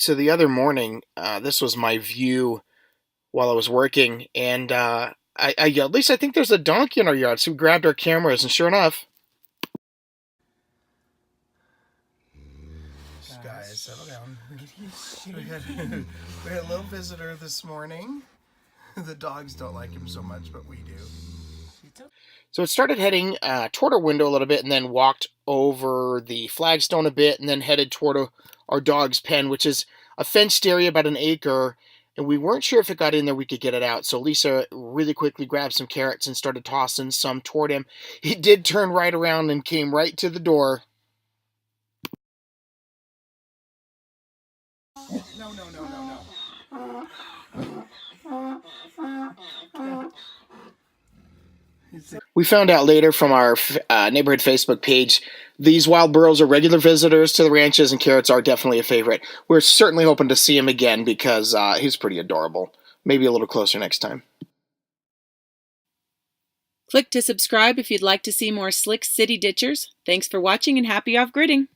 So the other morning, this was my view while I was working, and I yelled, "Lisa, I think there's a donkey in our yard." So we grabbed our cameras, and sure enough, guys, settle down. We had a little visitor this morning. The dogs don't like him so much, but we do. So it started heading toward our window a little bit, and then walked over the flagstone a bit, and then headed toward our dog's pen, which is a fenced area about an acre. And we weren't sure if it got in there we could get it out. So Lisa really quickly grabbed some carrots and started tossing some toward him. He did turn right around and came right to the door. No, no, no, no, no. We found out later from our neighborhood Facebook page, these wild burros are regular visitors to the ranches, and carrots are definitely a favorite. We're certainly hoping to see him again because he's pretty adorable. Maybe a little closer next time. Click to subscribe if you'd like to see more slick city ditchers. Thanks for watching and happy off-gridding!